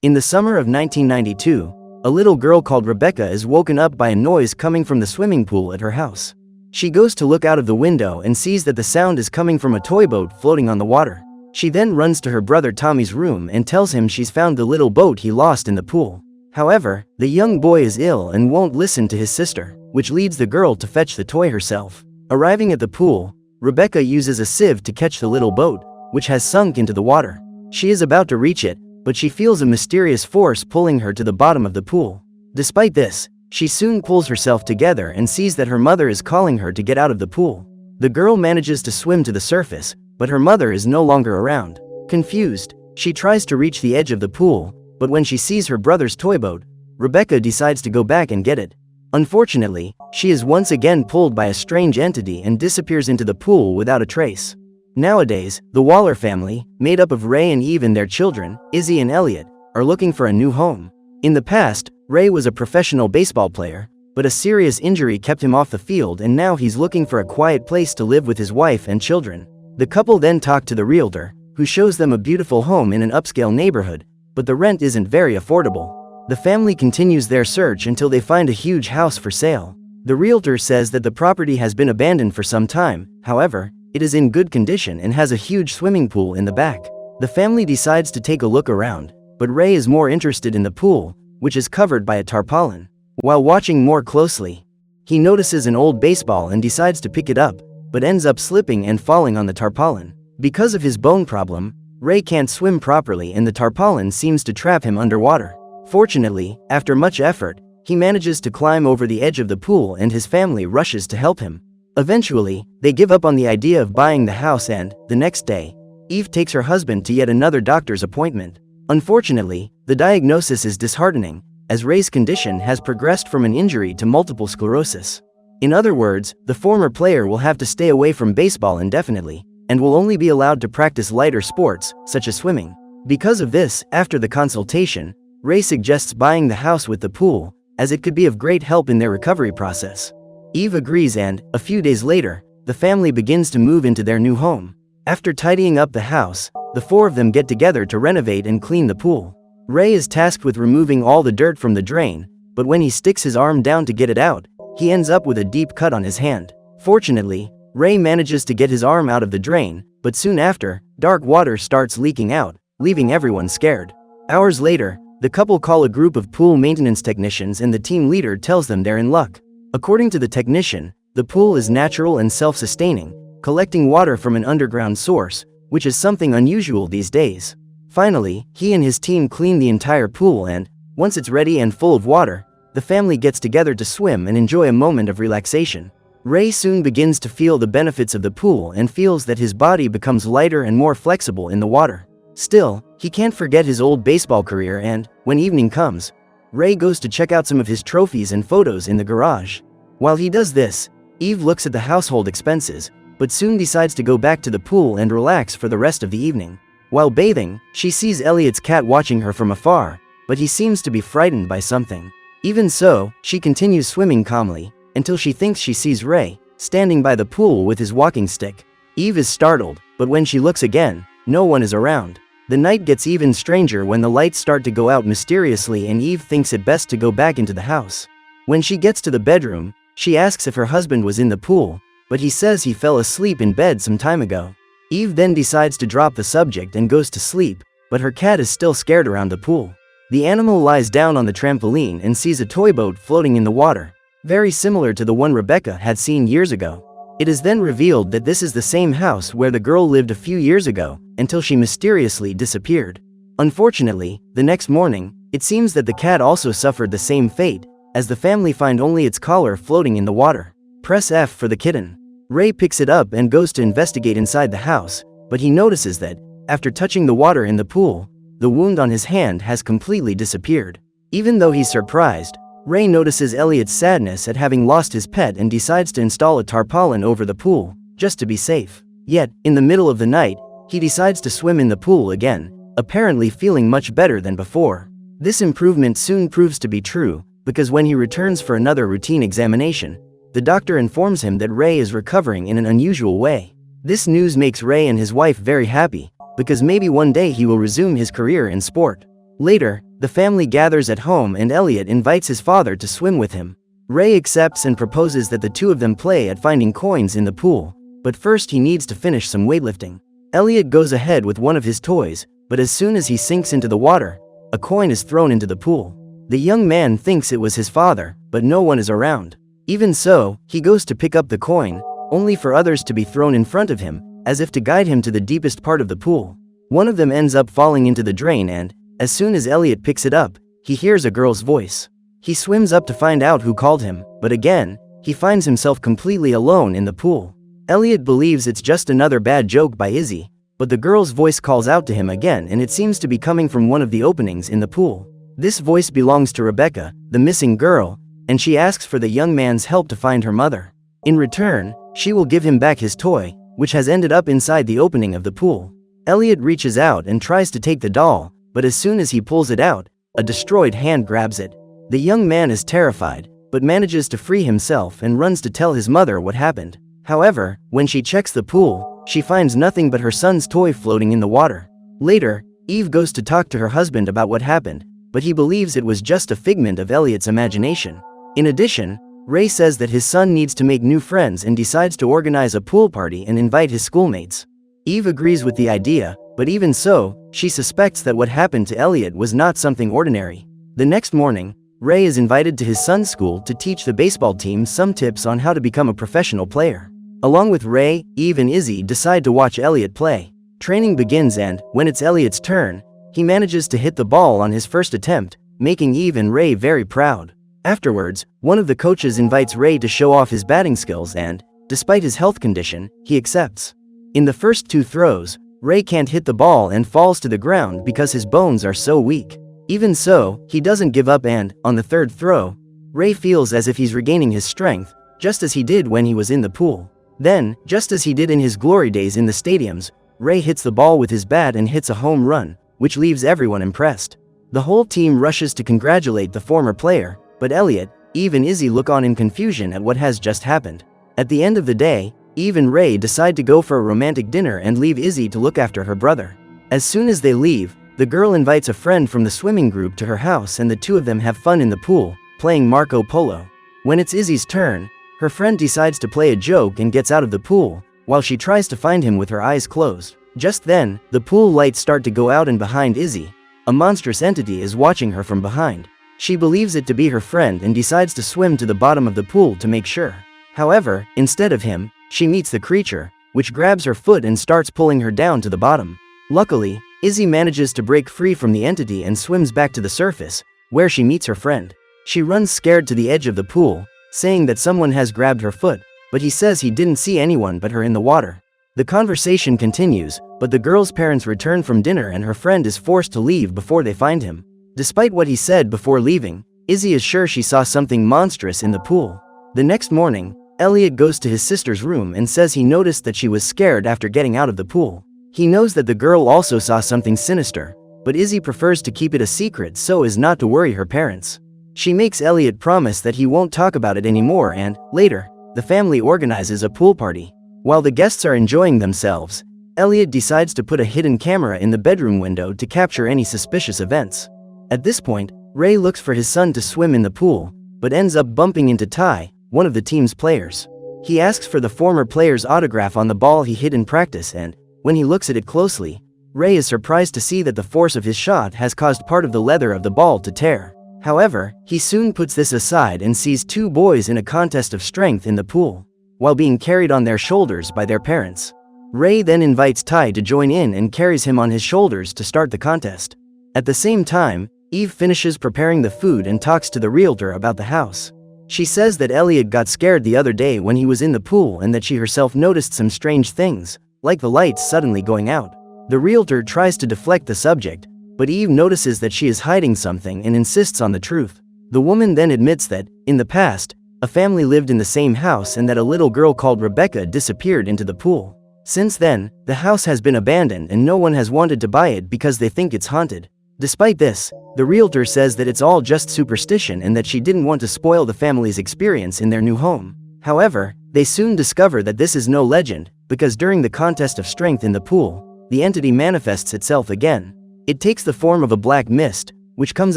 In the summer of 1992, a little girl called Rebecca is woken up by a noise coming from the swimming pool at her house. She goes to look out of the window and sees that the sound is coming from a toy boat floating on the water. She then runs to her brother Tommy's room and tells him she's found the little boat he lost in the pool. However, the young boy is ill and won't listen to his sister, which leads the girl to fetch the toy herself. Arriving at the pool, Rebecca uses a sieve to catch the little boat, which has sunk into the water. She is about to reach it, but she feels a mysterious force pulling her to the bottom of the pool. Despite this, she soon pulls herself together and sees that her mother is calling her to get out of the pool. The girl manages to swim to the surface, but her mother is no longer around. Confused, she tries to reach the edge of the pool, but when she sees her brother's toy boat, Rebecca decides to go back and get it. Unfortunately, she is once again pulled by a strange entity and disappears into the pool without a trace. Nowadays, the Waller family, made up of Ray and Eve and their children, Izzy and Elliot, are looking for a new home. In the past, Ray was a professional baseball player, but a serious injury kept him off the field and now he's looking for a quiet place to live with his wife and children. The couple then talk to the realtor, who shows them a beautiful home in an upscale neighborhood, but the rent isn't very affordable. The family continues their search until they find a huge house for sale. The realtor says that the property has been abandoned for some time, however, it is in good condition and has a huge swimming pool in the back. The family decides to take a look around, but Ray is more interested in the pool, which is covered by a tarpaulin. While watching more closely, he notices an old baseball and decides to pick it up, but ends up slipping and falling on the tarpaulin. Because of his bone problem, Ray can't swim properly and the tarpaulin seems to trap him underwater. Fortunately, after much effort, he manages to climb over the edge of the pool and his family rushes to help him. Eventually, they give up on the idea of buying the house and, the next day, Eve takes her husband to yet another doctor's appointment. Unfortunately, the diagnosis is disheartening, as Ray's condition has progressed from an injury to multiple sclerosis. In other words, the former player will have to stay away from baseball indefinitely, and will only be allowed to practice lighter sports, such as swimming. Because of this, after the consultation, Ray suggests buying the house with the pool, as it could be of great help in their recovery process. Eve agrees and, a few days later, the family begins to move into their new home. After tidying up the house, the four of them get together to renovate and clean the pool. Ray is tasked with removing all the dirt from the drain, but when he sticks his arm down to get it out, he ends up with a deep cut on his hand. Fortunately, Ray manages to get his arm out of the drain, but soon after, dark water starts leaking out, leaving everyone scared. Hours later, the couple call a group of pool maintenance technicians and the team leader tells them they're in luck. According to the technician, the pool is natural and self-sustaining, collecting water from an underground source, which is something unusual these days. Finally, he and his team clean the entire pool and, once it's ready and full of water, the family gets together to swim and enjoy a moment of relaxation. Ray soon begins to feel the benefits of the pool and feels that his body becomes lighter and more flexible in the water. Still, he can't forget his old baseball career and, when evening comes, Ray goes to check out some of his trophies and photos in the garage. While he does this, Eve looks at the household expenses, but soon decides to go back to the pool and relax for the rest of the evening. While bathing, she sees Elliot's cat watching her from afar, but he seems to be frightened by something. Even so, she continues swimming calmly, until she thinks she sees Ray, standing by the pool with his walking stick. Eve is startled, but when she looks again, no one is around. The night gets even stranger when the lights start to go out mysteriously and Eve thinks it best to go back into the house. When she gets to the bedroom, she asks if her husband was in the pool, but he says he fell asleep in bed some time ago. Eve then decides to drop the subject and goes to sleep, but her cat is still scared around the pool. The animal lies down on the trampoline and sees a toy boat floating in the water, very similar to the one Rebecca had seen years ago. It is then revealed that this is the same house where the girl lived a few years ago, until she mysteriously disappeared. Unfortunately, the next morning, it seems that the cat also suffered the same fate, as the family find only its collar floating in the water. Press F for the kitten. Ray picks it up and goes to investigate inside the house, but he notices that, after touching the water in the pool, the wound on his hand has completely disappeared. Even though he's surprised, Ray notices Elliot's sadness at having lost his pet and decides to install a tarpaulin over the pool, just to be safe. Yet, in the middle of the night, he decides to swim in the pool again, apparently feeling much better than before. This improvement soon proves to be true, because when he returns for another routine examination, the doctor informs him that Ray is recovering in an unusual way. This news makes Ray and his wife very happy, because maybe one day he will resume his career in sport. Later, The family gathers at home and Elliot invites his father to swim with him. Ray accepts and proposes that the two of them play at finding coins in the pool, but first he needs to finish some weightlifting. Elliot goes ahead with one of his toys, but as soon as he sinks into the water, a coin is thrown into the pool. The young man thinks it was his father, but no one is around. Even so, he goes to pick up the coin, only for others to be thrown in front of him, as if to guide him to the deepest part of the pool. One of them ends up falling into the drain and, as soon as Elliot picks it up, he hears a girl's voice. He swims up to find out who called him, but again, he finds himself completely alone in the pool. Elliot believes it's just another bad joke by Izzy, but the girl's voice calls out to him again and it seems to be coming from one of the openings in the pool. This voice belongs to Rebecca, the missing girl, and she asks for the young man's help to find her mother. In return, she will give him back his toy, which has ended up inside the opening of the pool. Elliot reaches out and tries to take the doll, but as soon as he pulls it out, a destroyed hand grabs it. The young man is terrified, but manages to free himself and runs to tell his mother what happened. However, when she checks the pool, she finds nothing but her son's toy floating in the water. Later, Eve goes to talk to her husband about what happened, but he believes it was just a figment of Elliot's imagination. In addition, Ray says that his son needs to make new friends and decides to organize a pool party and invite his schoolmates. Eve agrees with the idea, but even so, she suspects that what happened to Elliot was not something ordinary. The next morning, Ray is invited to his son's school to teach the baseball team some tips on how to become a professional player. Along with Ray, Eve and Izzy decide to watch Elliot play. Training begins and, when it's Elliot's turn, he manages to hit the ball on his first attempt, making Eve and Ray very proud. Afterwards, one of the coaches invites Ray to show off his batting skills and, despite his health condition, he accepts. In the first two throws, Ray can't hit the ball and falls to the ground because his bones are so weak. Even so, he doesn't give up and, on the third throw, Ray feels as if he's regaining his strength, just as he did when he was in the pool. Then, just as he did in his glory days in the stadiums, Ray hits the ball with his bat and hits a home run, which leaves everyone impressed. The whole team rushes to congratulate the former player, but Elliot, Eve and Izzy look on in confusion at what has just happened. At the end of the day, Eve and Ray decide to go for a romantic dinner and leave Izzy to look after her brother. As soon as they leave, the girl invites a friend from the swimming group to her house and the two of them have fun in the pool, playing Marco Polo. When it's Izzy's turn, her friend decides to play a joke and gets out of the pool, while she tries to find him with her eyes closed. Just then, the pool lights start to go out and behind Izzy, a monstrous entity is watching her from behind. She believes it to be her friend and decides to swim to the bottom of the pool to make sure. However, instead of him, she meets the creature, which grabs her foot and starts pulling her down to the bottom. Luckily, Izzy manages to break free from the entity and swims back to the surface, where she meets her friend. She runs scared to the edge of the pool, saying that someone has grabbed her foot, but he says he didn't see anyone but her in the water. The conversation continues, but the girl's parents return from dinner and her friend is forced to leave before they find him. Despite what he said before leaving, Izzy is sure she saw something monstrous in the pool. The next morning, Elliot goes to his sister's room and says he noticed that she was scared after getting out of the pool. He knows that the girl also saw something sinister, but Izzy prefers to keep it a secret so as not to worry her parents. She makes Elliot promise that he won't talk about it anymore and, later, the family organizes a pool party. While the guests are enjoying themselves, Elliot decides to put a hidden camera in the bedroom window to capture any suspicious events. At this point, Ray looks for his son to swim in the pool, but ends up bumping into Ty, one of the team's players. He asks for the former player's autograph on the ball he hit in practice and, when he looks at it closely, Ray is surprised to see that the force of his shot has caused part of the leather of the ball to tear. However, he soon puts this aside and sees two boys in a contest of strength in the pool, while being carried on their shoulders by their parents. Ray then invites Ty to join in and carries him on his shoulders to start the contest. At the same time, Eve finishes preparing the food and talks to the realtor about the house. She says that Elliot got scared the other day when he was in the pool and that she herself noticed some strange things, like the lights suddenly going out. The realtor tries to deflect the subject, but Eve notices that she is hiding something and insists on the truth. The woman then admits that, in the past, a family lived in the same house and that a little girl called Rebecca disappeared into the pool. Since then, the house has been abandoned and no one has wanted to buy it because they think it's haunted. Despite this, the realtor says that it's all just superstition and that she didn't want to spoil the family's experience in their new home. However, they soon discover that this is no legend, because during the contest of strength in the pool, the entity manifests itself again. It takes the form of a black mist, which comes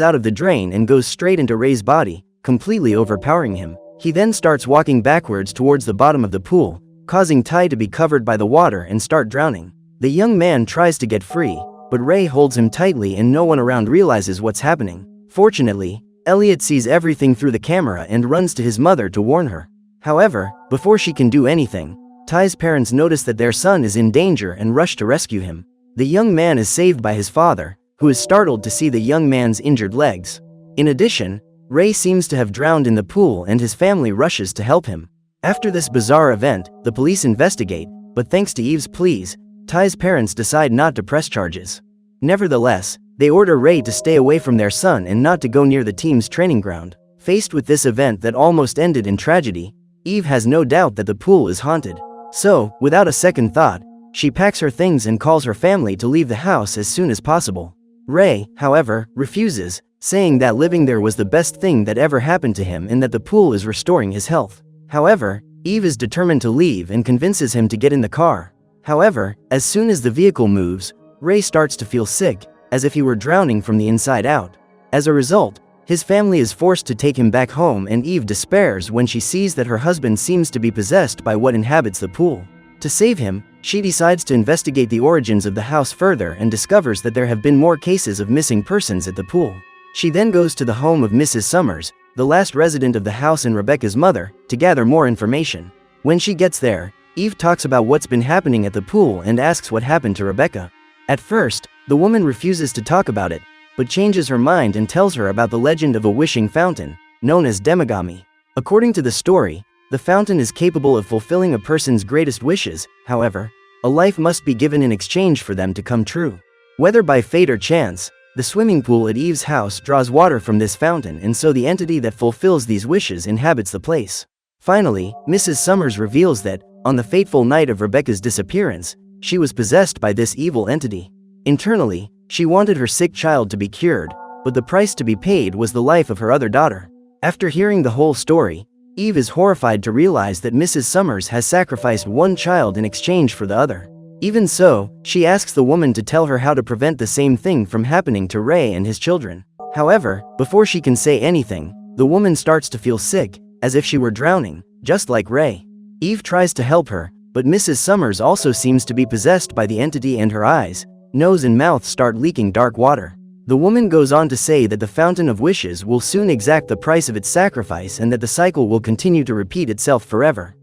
out of the drain and goes straight into Ray's body, completely overpowering him. He then starts walking backwards towards the bottom of the pool, causing Ty to be covered by the water and start drowning. The young man tries to get free, but Ray holds him tightly and no one around realizes what's happening. Fortunately, Elliot sees everything through the camera and runs to his mother to warn her. However, before she can do anything, Ty's parents notice that their son is in danger and rush to rescue him. The young man is saved by his father, who is startled to see the young man's injured legs. In addition, Ray seems to have drowned in the pool and his family rushes to help him. After this bizarre event, the police investigate, but thanks to Eve's pleas, Ty's parents decide not to press charges. Nevertheless, they order Ray to stay away from their son and not to go near the team's training ground. Faced with this event that almost ended in tragedy, Eve has no doubt that the pool is haunted. So, without a second thought, she packs her things and calls her family to leave the house as soon as possible. Ray, however, refuses, saying that living there was the best thing that ever happened to him and that the pool is restoring his health. However, Eve is determined to leave and convinces him to get in the car. However, as soon as the vehicle moves, Ray starts to feel sick, as if he were drowning from the inside out. As a result, his family is forced to take him back home and Eve despairs when she sees that her husband seems to be possessed by what inhabits the pool. To save him, she decides to investigate the origins of the house further and discovers that there have been more cases of missing persons at the pool. She then goes to the home of Mrs. Summers, the last resident of the house and Rebecca's mother, to gather more information. When she gets there, Eve talks about what's been happening at the pool and asks what happened to Rebecca. At first, the woman refuses to talk about it, but changes her mind and tells her about the legend of a wishing fountain, known as Demigami. According to the story, the fountain is capable of fulfilling a person's greatest wishes. However, a life must be given in exchange for them to come true. Whether by fate or chance, the swimming pool at Eve's house draws water from this fountain and so the entity that fulfills these wishes inhabits the place. Finally, Mrs. Summers reveals that, on the fateful night of Rebecca's disappearance, she was possessed by this evil entity. Internally, she wanted her sick child to be cured, but the price to be paid was the life of her other daughter. After hearing the whole story, Eve is horrified to realize that Mrs. Summers has sacrificed one child in exchange for the other. Even so, she asks the woman to tell her how to prevent the same thing from happening to Ray and his children. However, before she can say anything, the woman starts to feel sick, as if she were drowning, just like Ray. Eve tries to help her, but Mrs. Summers also seems to be possessed by the entity and her eyes, nose and mouth start leaking dark water. The woman goes on to say that the Fountain of Wishes will soon exact the price of its sacrifice and that the cycle will continue to repeat itself forever.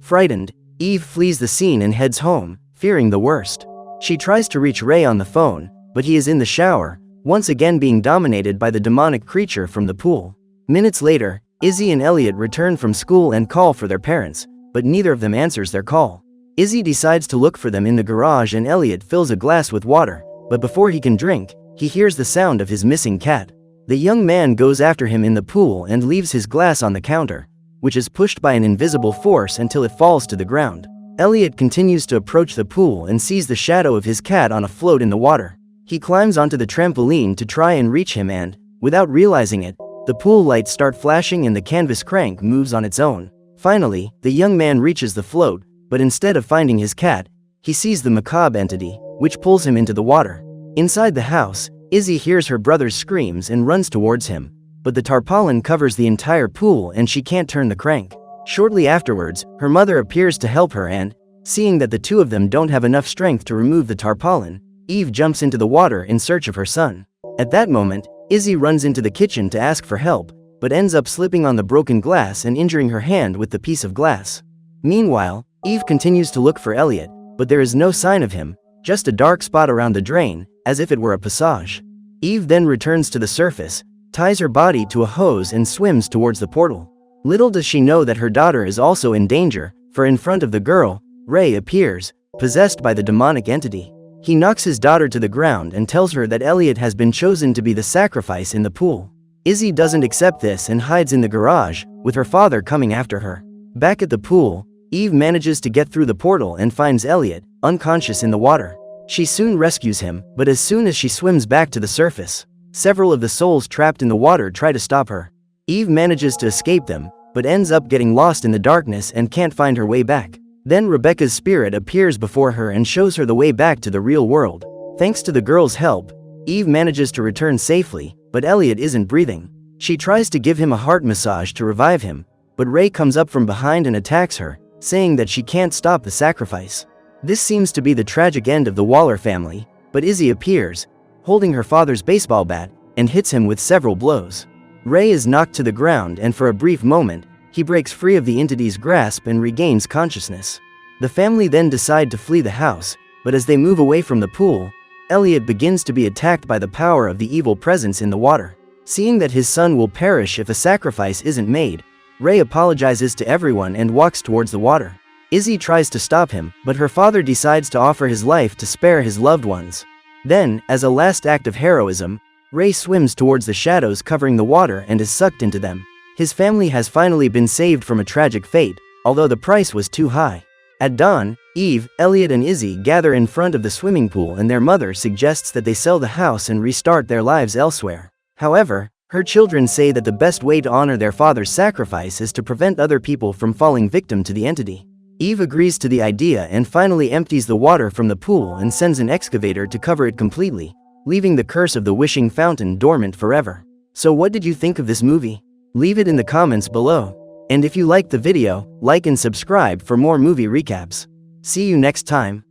Frightened, Eve flees the scene and heads home, fearing the worst. She tries to reach Ray on the phone, but he is in the shower, once again being dominated by the demonic creature from the pool. Minutes later, Izzy and Elliot return from school and call for their parents, but neither of them answers their call. Izzy decides to look for them in the garage and Elliot fills a glass with water, but before he can drink, he hears the sound of his missing cat. The young man goes after him in the pool and leaves his glass on the counter, which is pushed by an invisible force until it falls to the ground. Elliot continues to approach the pool and sees the shadow of his cat on a float in the water. He climbs onto the trampoline to try and reach him and, without realizing it, the pool lights start flashing and the canvas crank moves on its own. Finally, the young man reaches the float, but instead of finding his cat, he sees the macabre entity, which pulls him into the water. Inside the house, Izzy hears her brother's screams and runs towards him, but the tarpaulin covers the entire pool and she can't turn the crank. Shortly afterwards, her mother appears to help her and, seeing that the two of them don't have enough strength to remove the tarpaulin, Eve jumps into the water in search of her son. At that moment, Izzy runs into the kitchen to ask for help, but ends up slipping on the broken glass and injuring her hand with the piece of glass. Meanwhile, Eve continues to look for Elliot, but there is no sign of him, just a dark spot around the drain, as if it were a passage. Eve then returns to the surface, ties her body to a hose and swims towards the portal. Little does she know that her daughter is also in danger, for in front of the girl, Ray appears, possessed by the demonic entity. He knocks his daughter to the ground and tells her that Elliot has been chosen to be the sacrifice in the pool. Izzy doesn't accept this and hides in the garage, with her father coming after her. Back at the pool, Eve manages to get through the portal and finds Elliot, unconscious in the water. She soon rescues him, but as soon as she swims back to the surface, several of the souls trapped in the water try to stop her. Eve manages to escape them, but ends up getting lost in the darkness and can't find her way back. Then Rebecca's spirit appears before her and shows her the way back to the real world. Thanks to the girl's help, Eve manages to return safely, but Elliot isn't breathing. She tries to give him a heart massage to revive him, but Ray comes up from behind and attacks her, saying that she can't stop the sacrifice. This seems to be the tragic end of the Waller family, but Izzy appears, holding her father's baseball bat, and hits him with several blows. Ray is knocked to the ground, and for a brief moment, he breaks free of the entity's grasp and regains consciousness. The family then decide to flee the house, but as they move away from the pool, Elliot begins to be attacked by the power of the evil presence in the water. Seeing that his son will perish if a sacrifice isn't made, Ray apologizes to everyone and walks towards the water. Izzy tries to stop him, but her father decides to offer his life to spare his loved ones. Then, as a last act of heroism, Ray swims towards the shadows covering the water and is sucked into them. His family has finally been saved from a tragic fate, although the price was too high. At dawn, Eve, Elliot and Izzy gather in front of the swimming pool, and their mother suggests that they sell the house and restart their lives elsewhere. However, her children say that the best way to honor their father's sacrifice is to prevent other people from falling victim to the entity. Eve agrees to the idea and finally empties the water from the pool and sends an excavator to cover it completely, leaving the curse of the wishing fountain dormant forever. So what did you think of this movie? Leave it in the comments below. And if you liked the video, like and subscribe for more movie recaps. See you next time.